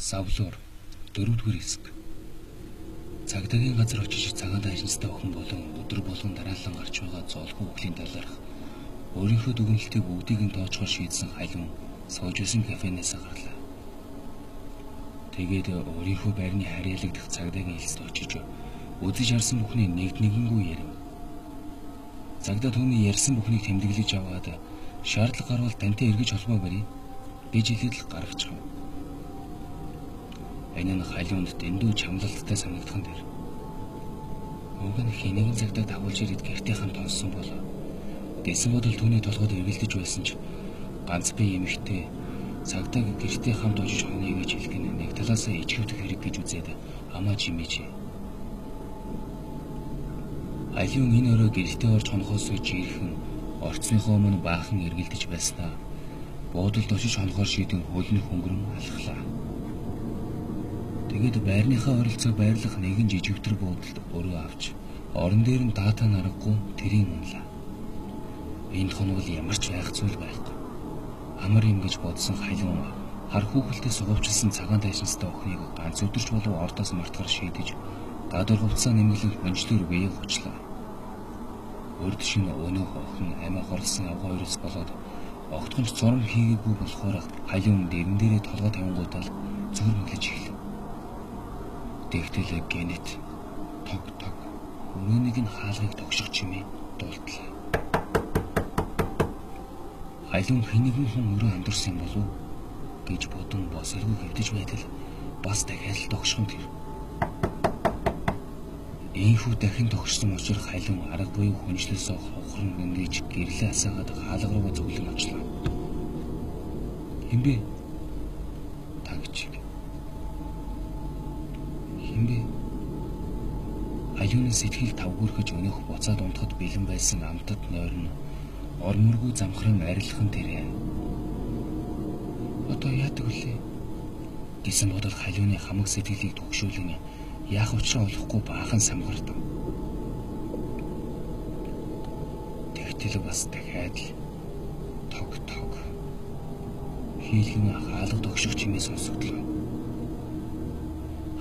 Савлуур 4-р хэсэг. Цагдаагийн газар очиж цагаан дайсантай охин болон өдөр болгон дараалан гарч байгаа зоолгүй хөхлийн талаарх өөрийнхөө дүгнэлтийг бүгдийг нь тоочхоор шийдсэн Халиун сууж байсан кафенээс гарлаа. Тэгээд өөрийнхөө байрны харьяалагдах цагдаагийн хэлцэд очиж үзэж харсан бүхний нэгднэггүй ярив. Цагдаа түүний ярьсан бүхнийг тэмдэглэж аваад шаардлага гарвал тантай эргэж холбоо барья гэж хэлээд гаргачихв. Энэ нь Халиунд дэндүү чамлалттай санагдсан дэр. Уг нь хинэгэн цагтаа дагуулж ирээд гэртээ хамт онсон болоо. Дэсэн бодол түүний толгойд эргэлдэж байсан ч ганц бие эмэгтэй цагтаа гэртээ хамт очиж хонё гэж хэлгэн нэг талаасаа ичгүүтэх хэрэг гэж үзээд амаа чимээжээ. Халиун энэ өрөө гэртээ орж хонохоос жирхэн орцныхоо өмнө баахан эргэлдэж байснаа буудалд очиж хонохоор шийдэн хөлнөх хөнгөрөн алхлаа. Тэгээд байрныхаа оролцоо байрлах нэгэн жижигтэр буудалд өрөө авч орон дээр нь даатаа наргагүй тэрийн унлаа. Энд хонвол ямар ч байх зүйл байхгүй. Амар юм гэж бодсон Халиун хар хүүхэлтэй сугавчилсан цагаан дайсантай охиныг ганц өдөрч болов ордоос мартахаар шийдэж гадуур хувцас нэмгэлэн хүнчлэр бие хучлаа. Өрд шин өнөөх охин амиа хорлсон авгаа өрөөс болоод огтхонч зурм хийгээгүй болохоор Халиун дэрэн дээрээ толгой тавингуудаа зүр мэглэж эхлэв. Тэгтэл генет тог өрөөнийг нь хаалгыг тогших чимээ дуулдлаа. Халиун хинэгэн хүн өрөө амдурсан болов гэж бодон бос эргүү хэвдэж байтал бас дахиад тогшхон тэр. Ийхүү дахин тогшсон учраас Халиун арга буюу хүнчлэлсөө хохрон гингэж гэрлээ асаагаад хаалга руугаа зөвлөн очлоо. Хэмбэ? Тагч. Хэмбэ? Халиуны сэтгэл тавгүрхэж өнөөх буцаад унтахад бэлэн байсан амтад нойрно ормөргүй замхран арилхан тэрэ. Одоо яадаг вүлээ? Гэсэн бодол Халиуны хамаг сэтгэлийг төгшүүлэн яах учраа олохгүй баахан самгардав. Тэгтэл бас дахиад тог хийлгэн хаалга тогших чимээ сонсогдлоо.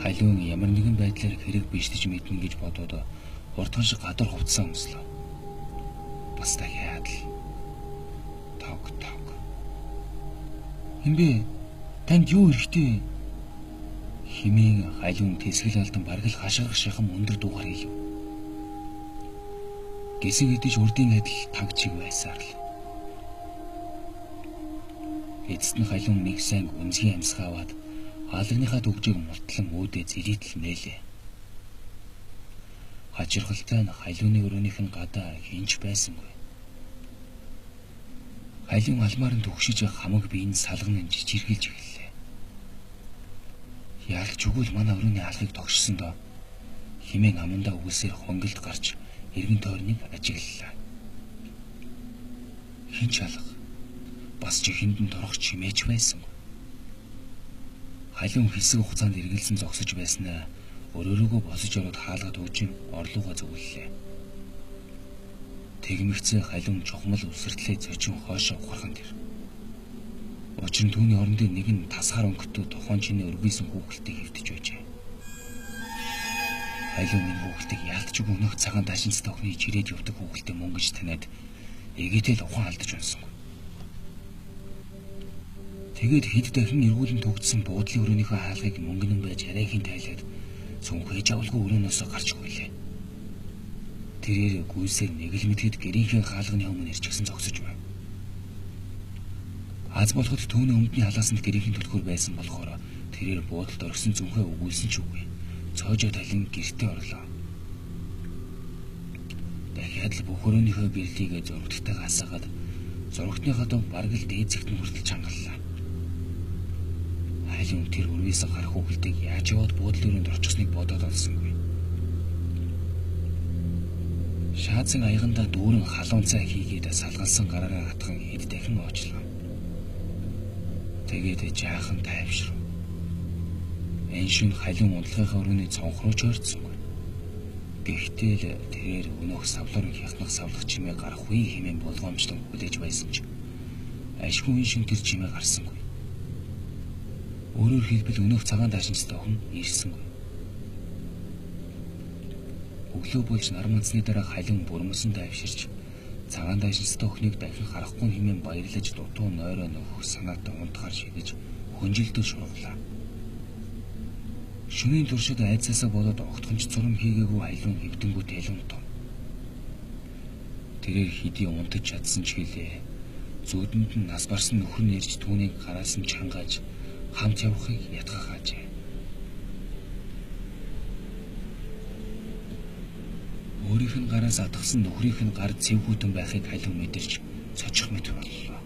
Халиун ямар нэгэн байдлаар хэрэг биштэж мэднэ гэж бодоод хурдхан шиг гадар хувцсан өмслөө. Бас дахиад тог. Хэмбэ? Танд юу хэрэгтэй? Химийн Халиун тэсгэл алдан бараг л хашгирах шахам өндөр дуугаар хэлв. Гэсэг идэж урдын адил таг чиг байсаар л. Эцэст нь Халиун нэг сайн үнзгийн амьсгаа аваад хаалганыхаа төгжийг мултлан үүдээ зэлийтэл нээлээ. Хачирхалтай нь Халиуны өрөөнийх нь гадаа хинч байсангүй. Халиун алмаар нь төгшиж хамаг биеийн салган жижиргэлж эхэллээ. Яалч өгвөл манай өрөөний хаалгыг тогшсон доо. Химэн амандаа үгсээр хонголд гарч эргэн тойрныг ажиглалаа. Хинч алга. Бас чихэнд нь торох чимээч байсан. Халиун хэсэг хугацаанд эргэлзэн зогсож байснаа өрөөрөөгөө босож ороод хаалгаад өгжин орлууга зөвлөлээ. Тэгмэгцээ Халиун чухмал үсэртлээ зочин хоошоо ухархан тэр. Учир нь түүний орон дээр нэгэн тасгаар өнгөтэй тохон чиний өргөйсөн хүүхэлтэй хэвтэж байжээ. Халиун энэ хүүхэлтийг яалтч өгнөх цагаан дашинцтай охины чирээд явдаг хүүхэлтэй мөн гэж таниад эгээтэл ухаан алдаж унсан. Тэгээд хэд дахин эргүүлэн төгссөн буудлын өрөөнийхөө хаалгыг мөнгөнөн байж арайхийн тайлаад сүнхэж авалгүй өрөөнөөсөө гарч хүлээ. Тэрээр гүйсээр нэг л мэдэд гэрийнхээ хаалганы өмнө ирчихсэн зогсож байв. Аз болоход түүний өмнөдний халаасанд гэрийн төлхөр байсан болохоор тэрээр буудалд оргисон зүнхээ өгүүлсэн ч үгүй. Цоожоо талин гэртээ орлоо. Дахиад л бүх өрөөнийхөө бирлийг зургтайгаа асаагаад зургтныхаа дов бараг л дээд зэгт нь хүртэл чангаллаа. Халиун тэр өрөөс гарах хүүхэлтэйг яаж яваад буудлын өрөөнд орчихсныг бодоод олсонгүй. Шаазан аягандаа дүүрэн халуун цай хийгээд салгалсан гараараа хатхан хэд дахин оочлоо. Тэгээд жаахан тайвшрав. Энэ шин Халиун унтлагынхаа өрөөний цонх руу ч ойрцсонгүй. Гэхдээ л тэрээр өнөөх савлуурын хятнах савлах чимээ гарах үе хэмээн болгоомжлон хүлээж байсан ч ашгүй шин тэр чимээ гарсангүй. Өөрөөр хэлбэл өнөөх цагаан даашинчтай охин ирсэнгүй. Өглөө болж нар мандсны дараа халин бурмасан давширч цагаан даашинчтай охиныг дахин харахгүй хэмээн баярлаж дутуу нойроо нөхөх санаатай унтахаар шидэж хүнжилтөөр шурглаа. Шөнийн туршид айцаасаа болоод огтхонч цурам хийгээгүй халин хэвдэнгүү тэлэн том. Тэрээр хэдий унтаж чадсан ч гэлээ. Зүүдэнд нь нас барсан нөхөр нь ирж түүнийг гараас нь чангааж хамт явахыг ятгах хаажээ. Өөрийнх нь гараас атгсан нөхрийнх нь гар цэвгүүтэн байхыг халин мэдэрч цочих мэт боллоо.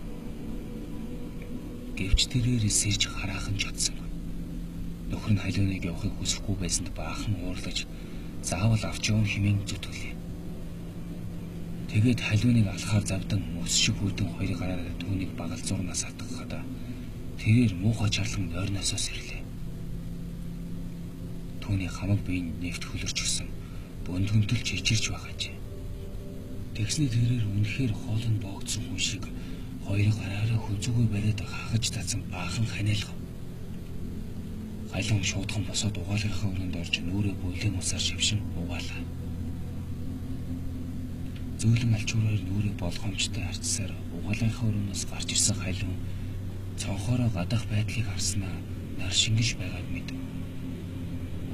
Гэвч тэрээр сэрж хараахан чадсан. Нөхөр нь халиуныг явахыг хүсэхгүй байсанд баахан уурлаж заавал авч явна хэмээн зүтгэлээ. Тэгээд халиуныг алхаар завдан мөс шиг хүйдэн хоёрын гараараа түүнийг багалзуурнаас атгахад тэрээр муухай чарлан нойрноосоо сэрлээ. Түүний хамаг биеийн нэвт хөлөрч гисэн бүнд хөнтөлж ичирч байгаажээ. Тэгснэ тэрээр үнэхээр хоолн боогдсон хүн шиг хоёрын гараараа хүзүүгээ бариад хагаж татсан баахан ханиалгав. Халиун шуудхан босоод угаалгынхаа өрөөнд орж нүрээ бүлийн усаар шившин угаалаа. Зөөлөн алчуураар нүрээ болгоомжтой харцсаар угаалгынхаа өрөөнөөс гарч ирсэн халиун цонхоороо гадах байдлыг харснаа нар шингэж байгааг мэдэв.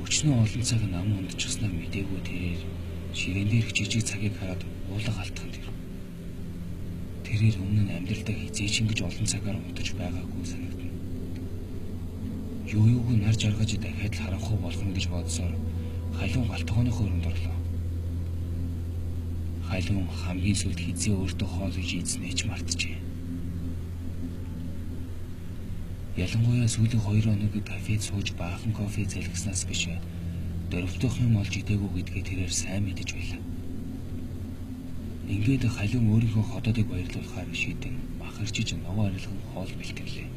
Өчнөө олон цаг нам ундчихснаа мэдээгүй тэрээр ширээн дээрх жижиг цагийг хараад уулга алтхан тэр. Тэрээр өмнө нь амьдралдаа хизээч ингэж олон цагаар унтаж байгаагүй санагдана. Юу юуг нар жаргаж дахиад л харахгүй болно гэж бодсоор халиун галтгооныхоо өрөөнд орлоо. Халиун хамгийн сүүлд хизээ өөртөө хоол гэж ийдснээ ч мартжээ. Ялангуяа сүүлийн 2 хоног кафед сууж баахан кофе зэлгэснээс биш дөрөвдөх юм олж идээгүй гэдгээ тэрээр сайн мэдэж байлаа. Ингээд халиун өөрийнхөө ходоодыг баярлуулахаар шийдэн махарчиж ногоо арилган хоол бэлтгэлээ.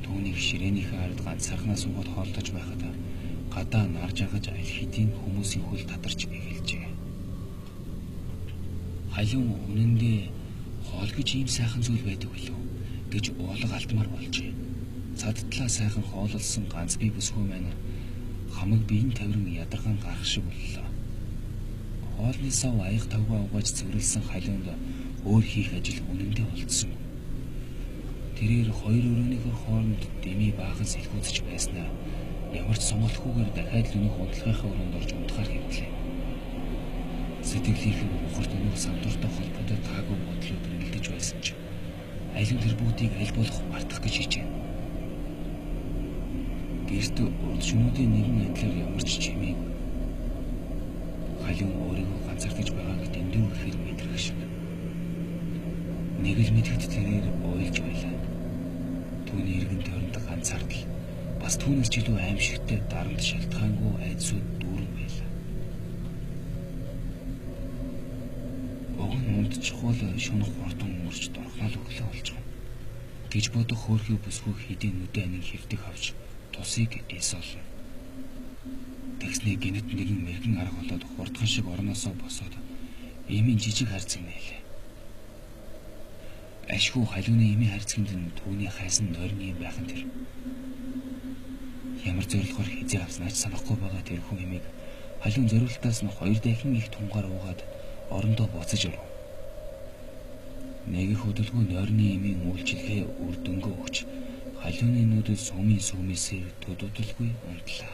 Түүнийг ширээнийхээ ард ганцаархнаа суугаад хоолтож байхад гадаа нар жаргаж аль хэдийн хүмүүсийн хөл татарч эхэлжээ. Халиун үнэндээ хоол гэж ийм сайхан зүйл байдаг билүү гэж уулга алтмаар болжээ. Цадтлаа сайхан хооллсон ганц бие бүсгүй маань хамаг биеийн тавиран ядаргаан гарах шиг боллоо. Хоолны сав аяг тавгаа угааж цэвэрлсэн халиунд өөр хийх ажил үнэндээ болцсон. Тэрээр хоёр өрөөнийхөө хооронд дэмий баахан сэлгүүцэж байснаа ямар ч сонголтгүйгээр дахиад л өнөх унтлагынхаа өрөөнд орж унтахаар хэвлээ. Сэтгэлийнх нь ухарт өнөх самдууртай холбоотой таагүй бодлоо бэргэлдэж байсан ч аль нь тэр бүгдийг аль болох мартах гэж хичэв. Гэрт урд шөнүүдийн нэгэн адилаар ямар ч чимээгүй. Халиун өөрийгөө ганцаардаж байгааг дэндүү ихээр мэдрэх шиг. Нэг л мэдхэд тэрээр уйлж байлаа. Түүний иргэн тойронд ганцаардал бас түүнээс ч илүү аимшигтай дарамт шалтгаангүй айдсууд дүүрэн байлаа. Уг нь унтчихвол шунах хурдан мөрч дорхнол өглөө болж байгаа гэж бодох хөөрхий бүсгүй хэдийн нүдэ анин хэвдэх авч тусыг эсолно. Тэгснээ гинэт нэгэн мэрэгэн арга болоод хурдхан шиг орноосоо босоод эмийн жижиг харцаг нээлээ. Ашгүй халиуны эмийн харцагт нь түүний хайсан нойрны юм байх нь тэр. Ямар зорилгоор хизээ авснаач санахгүй байгаа тэр хүн эмийг халиун зориултаас нь 2 дахин их тунгаар уугаад орондоо буцаж оров. Нэг их хөдөлгөөн нойрны эмийн үйлчилгээ үр дүнгээ өгч халиуны нүдэд сумын сүмээсээр төдөлгүй унтлаа.